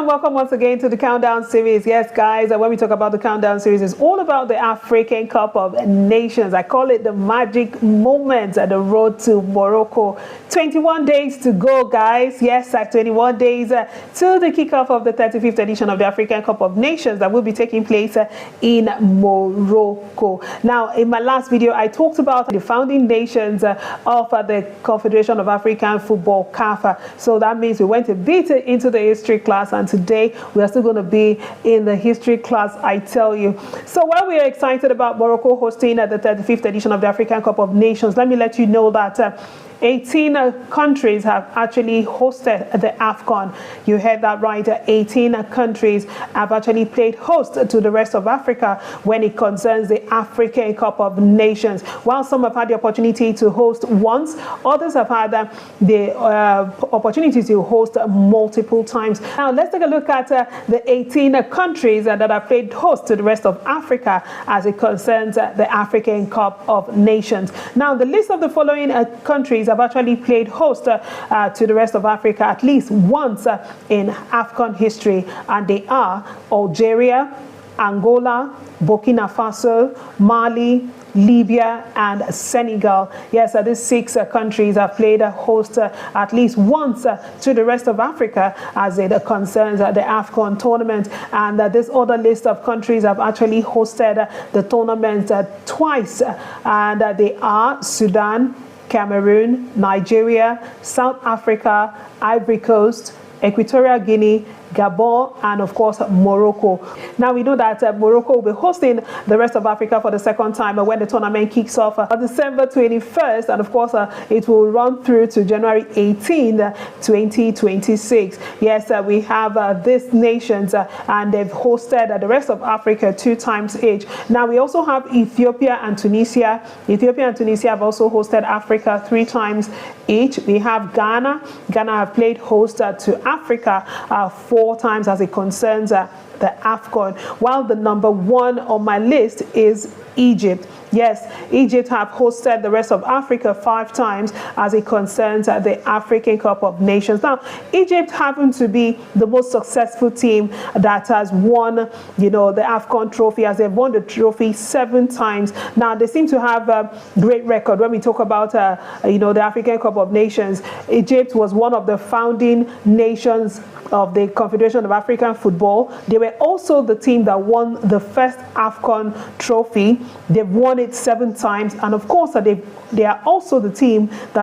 and welcome once again to the Countdown series. Yes, guys, when we talk about the Countdown series, it's all about the African Cup of Nations. I call it the magic moments at the road to Morocco. 21 days to go, guys. Yes, 21 days to the kickoff of the 35th edition of the African Cup of Nations that will be taking place in Morocco. Now, in my last video, I talked about the founding nations of the Confederation of African Football, CAF. So that means we went a bit into the history class, and today we are still going to be in the history class, I tell you. So while we are excited about Morocco hosting the 35th edition of the African Cup of Nations, let me let you know that 18 countries have actually hosted the AFCON. You heard that right. 18 countries have actually played host to the rest of Africa when it concerns the African Cup of Nations. While some have had the opportunity to host once, others have had the opportunity to host multiple times. Now, let's take a look at the 18 countries that have played host to the rest of Africa as it concerns the African Cup of Nations. Now, the list of the following countries have actually played host to the rest of Africa at least once in AFCON history, and they are Algeria, Angola, Burkina Faso, Mali, Libya, and Senegal. Yes, these 6 countries have played host at least once to the rest of Africa as it concerns the AFCON tournament. And this other list of countries have actually hosted the tournament twice, and they are Sudan, Cameroon, Nigeria, South Africa, Ivory Coast, Equatorial Guinea, Gabon, and of course Morocco. Now we know that Morocco will be hosting the rest of Africa for the second time when the tournament kicks off on December 21st, and of course it will run through to January 18, 2026. Yes, we have these nations and they've hosted the rest of Africa 2 times each. Now we also have Ethiopia and Tunisia. Ethiopia and Tunisia have also hosted Africa 3 times each. We have Ghana. Ghana have played host to Africa 4 times as it concerns the AFCON, while the number 1 on my list is Egypt. Yes, Egypt have hosted the rest of Africa 5 times as it concerns the African Cup of Nations. Now, Egypt happens to be the most successful team that has won, the AFCON trophy, as they've won the trophy 7 times. Now, they seem to have a great record when we talk about, the African Cup of Nations. Egypt was one of the founding nations of the Confederation of African Football. They were also the team that won the first AFCON trophy. They've won it 7 times, and of course they are also the team that